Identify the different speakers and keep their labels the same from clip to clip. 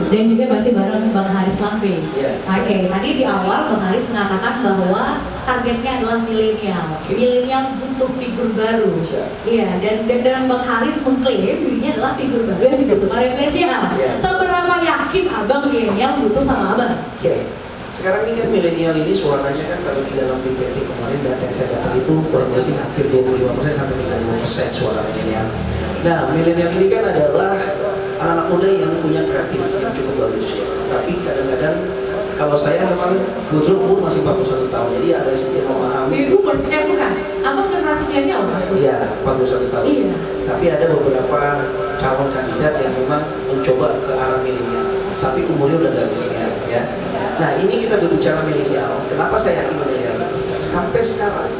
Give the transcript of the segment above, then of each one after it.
Speaker 1: Dan juga masih bareng Bang Haris Lambe.
Speaker 2: Iya.
Speaker 1: Oke, tadi di awal Bang Haris mengatakan bahwa targetnya adalah milenial. Milenial butuh figur baru.
Speaker 2: Siap.
Speaker 1: Iya, dan Bang Haris mengklaim dirinya adalah figur baru yang dibutuhkan oleh milenial.
Speaker 2: Iya.
Speaker 1: Seberapa yakin Abang milenial butuh sama Abang?
Speaker 2: Oke. Sekarang ini kan milenial ini suaranya kan kalau di dalam BPT kemarin data yang saya dapat itu kurang lebih hampir 25% sampai 30% suara milenial. Nah, milenial ini kan adalah anak-anak muda yang punya kreatif yang cukup bagus ya. Tapi kadang-kadang kalau saya memang kebetulan umur masih 41 tahun, jadi agak sedikit memahami.
Speaker 1: Ibu bukan? Abang generasi milenial maksudnya?
Speaker 2: Iya, 41 tahun.
Speaker 1: Iya.
Speaker 2: Tapi ada beberapa calon kandidat yang memang mencoba ke arah milenial, tapi umurnya udah gak milenial ya. Nah, ini kita berbicara milenial. Kenapa saya yakin milenial? Sampai sekarang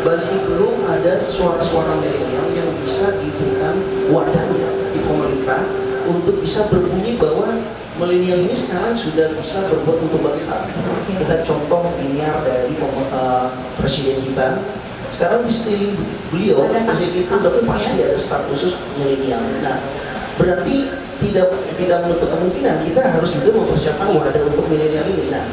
Speaker 2: masih belum ada suara-suara milenial yang bisa diberikan wadahnya di pemerintah untuk bisa berbunyi bahwa milenial ini sekarang sudah bisa berbuat untuk bangsa. Kita contoh linear dari presiden kita. Sekarang di sekeliling beliau, presiden itu udah pasti ada staf khusus milenial. Nah, berarti tidak menutup kemungkinan kita harus juga mempersiapkan wadah untuk milenial ini. Nah,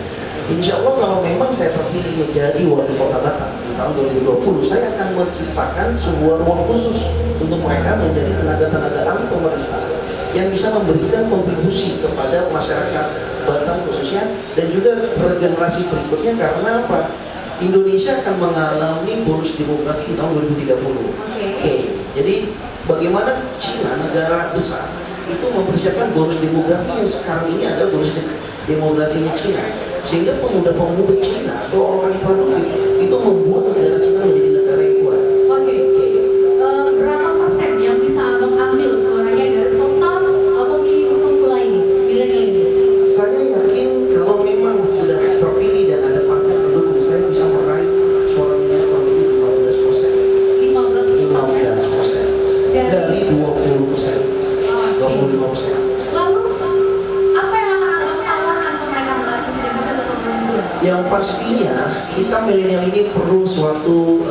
Speaker 2: insya Allah kalau memang saya terpilih menjadi wali kota Batam di tahun 2020, saya akan menciptakan sebuah ruang khusus untuk mereka menjadi tenaga-tenaga ahli pemerintah yang bisa memberikan kontribusi kepada masyarakat Batam khususnya dan juga generasi berikutnya. Karena apa? Indonesia akan mengalami bonus demografi di tahun 2030. Oke. Jadi bagaimana Cina, negara besar, itu mempersiapkan bonus demografi yang sekarang ini adalah bonus demografinya Cina, sehingga pemuda-pemuda Cina atau orang yang produktif itu membuat negara Cina menjadi negara yang kuat.
Speaker 1: Oke. Berapa persen yang bisa Abang ambil suaranya dari total pemilih pemula ini, milenial ini?
Speaker 2: Saya yakin kalau memang sudah terpilih dan ada partai pendukung, saya bisa meraih suaranya kurang lebih 15%. 15% dari 20%. 25%.
Speaker 1: Lalu apa yang akan Abang tawarkan ke mereka dalam presentasi atau program kedua?
Speaker 2: Yang pastinya kita milenial ini perlu suatu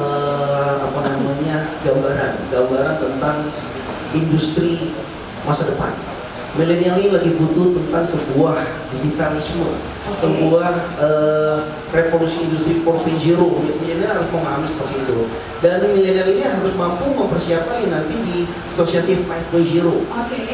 Speaker 2: gambaran tentang industri masa depan. Milenial ini lagi butuh tentang sebuah digitalisme, sebuah revolusi industri 4.0. Milenial harus memahami seperti itu. Dan milenial ini harus mampu mempersiapkan nanti di Society 5.0.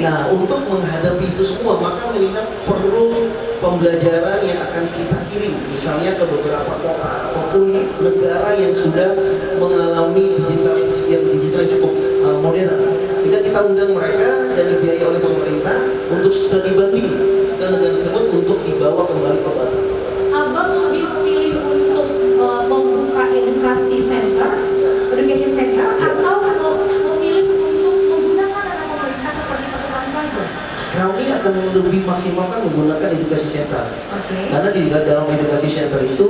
Speaker 2: Nah, untuk menghadapi itu semua, maka milenial perlu pembelajaran yang akan kita kirim, misalnya ke beberapa kota ataupun negara yang sudah mengalami digital yang cukup modern. Sehingga kita undang mereka dan dibiayai oleh pemerintah untuk studi banding dan negara tersebut untuk dibawa kembali ke Batam.
Speaker 1: Abang lebih memilih untuk membuka education center atau memilih untuk menggunakan dana pemerintah seperti kartu prakerja?
Speaker 2: Kami akan lebih maksimalkan menggunakan edukasi center. Karena di dalam edukasi center itu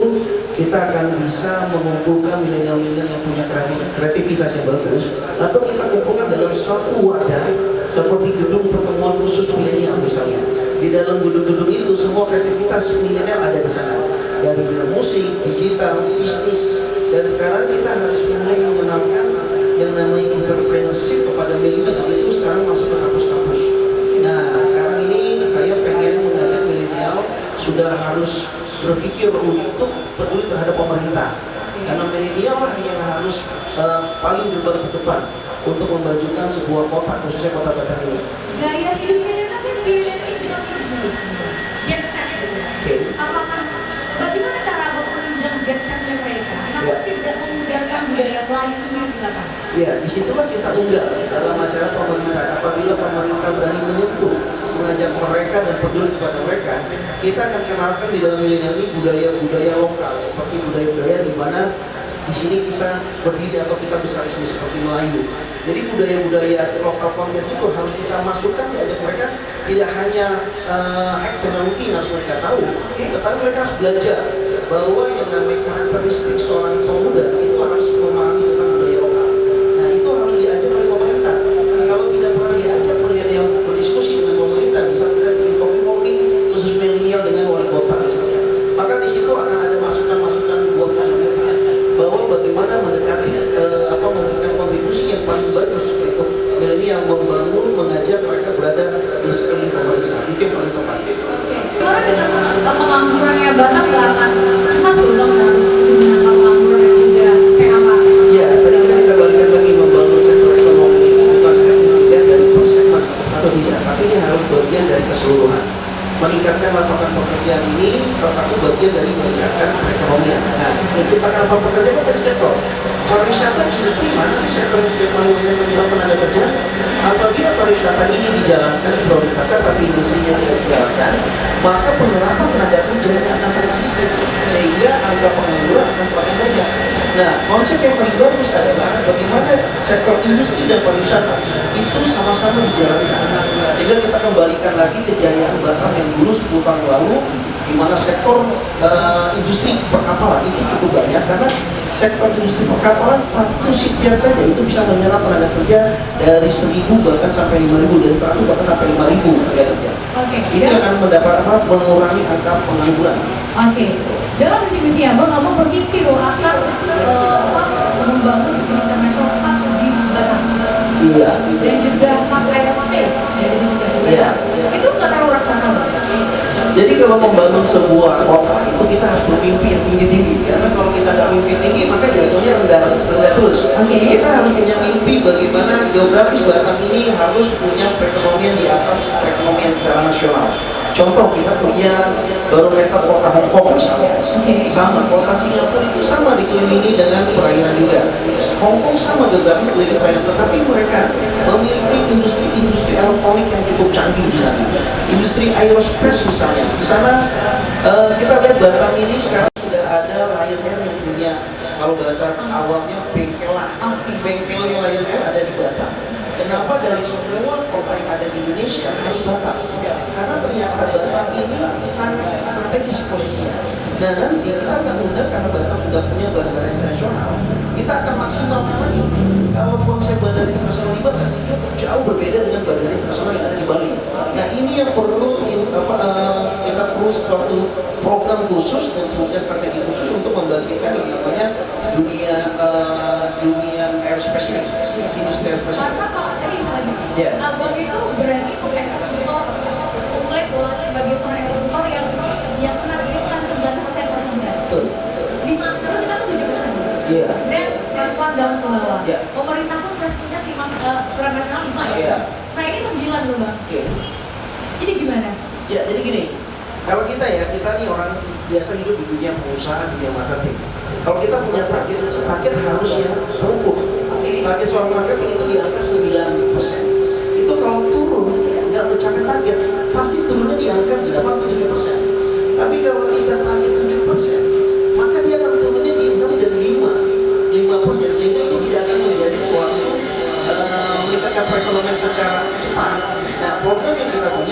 Speaker 2: kita akan bisa mengumpulkan milenial-milenial yang punya kreativitas yang bagus, atau kita kumpulkan dalam suatu wadah seperti gedung pertemuan khusus milenial misalnya. Di dalam gedung-gedung itu semua kreativitas milenial ada di sana, dari bidang musik, digital, bisnis. Dan sekarang kita harus mulai mengenalkan yang namanya entrepreneurship kepada milenial, itu sekarang masuk ke kampus-kampus. Nah, sekarang ini saya pengen mengajak milenial sudah harus berpikir untuk peduli terhadap pemerintah, karena milenial lah yang harus paling gerbang terdepan untuk memajukan sebuah kota, khususnya kota Batam ini.
Speaker 1: Gaya hidup milenial kan milenial ini juga terjun jet set gitu. Apakah bagaimana cara Abang menunjang jet setnya mereka? Kenapa tidak mengundangkan budaya Melayu sendiri di belakang?
Speaker 2: Ya, disitulah kita undang dalam acara pemerintah. Apabila pemerintah berani menyentuh, mengajak mereka dan peduli kepada mereka, kita akan kenalkan di dalam milenial ini budaya-budaya lokal, seperti budaya-budaya di mana di sini kita berdiri atau kita besar di sini seperti Melayu. Jadi budaya-budaya lokal konteks itu harus kita masukkan, diajak mereka, tidak hanya teknologi yang harus mereka tahu, tetapi mereka harus belajar bahwa yang namanya karakteristik seorang pemuda itu harus memahami tentang budaya lokal. Nah, itu harus diajak oleh pemerintah. Kalau tidak pernah diajak milenial berdiskusi dengan pemerintah, misalnya di coffee morning khusus milenial dengan wali kota misalnya, maka di situ akan ada masukan-masukan buat pemerintah bahwa bagaimana mendekati memberikan kontribusi yang paling bagus untuk milenial membangun, mengajak mereka berada di sekeliling pemerintah. itu yang paling tepat.
Speaker 1: Orang dengan penganggurannya Batam nggak akan cemas loh bang dengan pengangguran dan juga PHK.
Speaker 2: Ya, tadi kita balikan lagi membangun sektor ekonomi itu bukan hanya bagian dari persen atau tidak, tapi ini harus bagian dari keseluruhan. Meningkatkan lapangan pekerjaan ini salah satu bagian dari meningkatkan perekonomian. Nah, menciptakan lapangan pekerjaan itu dari sektor pariwisata, industri, mana sih sektor yang sudah paling banyak menyerap tenaga kerja? Apabila pariwisata ini dijalankan, diprioritaskan, tapi industrinya tidak dijalankan, maka penerapan tenaga kerja akan sangat sedikit, sehingga angka pengangguran akan semakin banyak. Nah, konsep yang paling bagus adalah bagaimana sektor industri dan pariwisata itu sama-sama dijalankan, sehingga kita kembalikan lagi kejayaan Batam yang dulu 10 tahun lalu, di mana sektor industri perkapalan itu cukup banyak, karena sektor industri perkapalan satu shipyard saja itu bisa menyerap tenaga kerja dari 1.000 bahkan sampai 5.000, dari 100 bahkan sampai 5.000 tenaga kerja. Itu akan mengurangi angka pengangguran.
Speaker 1: Dalam visi misi abang berpikir bahwa akan membangun international hub di Batam.
Speaker 2: Iya.
Speaker 1: Dan juga hub aerospace dari juga.
Speaker 2: Iya.
Speaker 1: Itu nggak terlalu raksasa banget.
Speaker 2: Jadi kalau membangun sebuah kota itu kita harus bermimpi yang tinggi-tinggi. Karena kalau kita nggak mimpi tinggi maka jatuhnya rendah terus. Kita harus punya mimpi bagaimana geografis Batam ini harus punya perekonomian di atas perekonomian secara nasional. Contoh kita punya barometer kota Hong Kong misalnya, sama kota Singapura itu sama dikelilingi dengan perairan juga. Hong Kong sama geografis dikelilingi perairan, tetapi mereka memiliki industri elektronik yang cukup canggih di sana. Industri aerospace misalnya, di sana kita lihat Batam ini sekarang sudah ada Lion Air yang punya, kalau bahasa awamnya bengkelan. Bengkelnya Lion Air ada di Batam. Kenapa dari semua kota yang ada di Indonesia harus Batam? Karena ternyata Batam ini sangat strategis posisinya. Nah nanti kita akan undang karena Batam sudah punya bandara internasional. Kita akan maksimalkan lagi. Kalau konsep bandara internasional di Batam itu jauh berbeda dengan bandara internasional yang ada di Bali. Nah ini yang perlu kita perlu suatu program khusus dan punya strategi khusus untuk membangkitkan yang namanya dunia aerospace ini, industri aerospace.
Speaker 1: Karena kalau tadi lagi, abang itu berani mengeksekutor, mulai sebagai seorang eksekutor yang menargetkan 9% per bulan.
Speaker 2: Betul.
Speaker 1: 5, kita tuh 7%.
Speaker 2: Iya.
Speaker 1: Dan perempuan down ke bawah.
Speaker 2: Iya.
Speaker 1: Pemerintah pun prestasinya secara nasional 5 ya.
Speaker 2: Iya.
Speaker 1: Nah ini 9 loh bang. Ini gimana?
Speaker 2: Ya jadi gini, kalau kita nih orang biasa hidup di dunia pengusahaan, dunia marketing. Kalau kita punya target itu target harus yang terukur. Target seorang marketing itu di angka 9%. Itu kalau turun nggak mencapai target, pasti turunnya di angka 8-7%. Tapi kalau kita target 7%, maka dia akan turunnya di 6 dan 5%, sehingga ini tidak akan menjadi suatu meningkatkan perekonomian secara cepat. Nah, program yang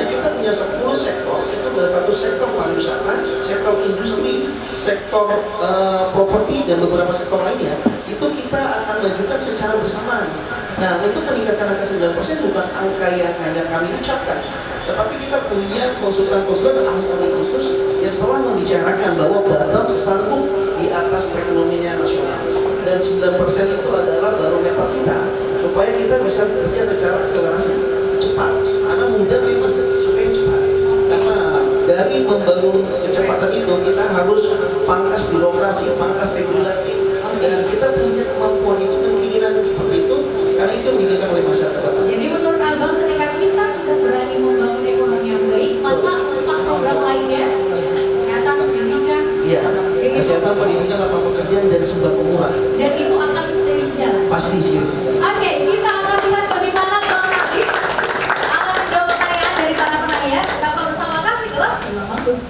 Speaker 2: kita punya 10 sektor, itu adalah satu sektor pariwisata, sektor industri, sektor properti dan beberapa sektor lainnya. Itu kita akan majukan secara bersamaan. Nah, untuk meningkatkan angka 9% bukan angka yang hanya kami ucapkan, tetapi kita punya konsultan-konsultan dan ahli-ahli khusus yang telah membicarakan bahwa Batam sanggup di atas perekonomian nasional. Dan 9% itu adalah barometer kita supaya kita bisa bekerja secara akselerasi cepat. Karena mudah memang suka yang cepat. Karena dari membangun kecepatan itu kita harus pangkas birokrasi, pangkas regulasi, dan kita punya kemampuan itu dan keinginan seperti itu karena itu yang diinginkan oleh masyarakat.
Speaker 1: Jadi menurut abang ketika kita sudah berani membangun ekonomi yang baik, maka program lainnya kesehatan, pendidikan,
Speaker 2: kesehatan, pendidikan, lapangan pekerjaan dan sumber murah.
Speaker 1: Dan itu akan seiring sejalan.
Speaker 2: Pasti seiring sejalan.
Speaker 1: Oke, kita akan lihat bagaimana Bang Hafiz akan menjawab pertanyaan dari para penanya. Tetap bersama kami dalam Bilang Langsung.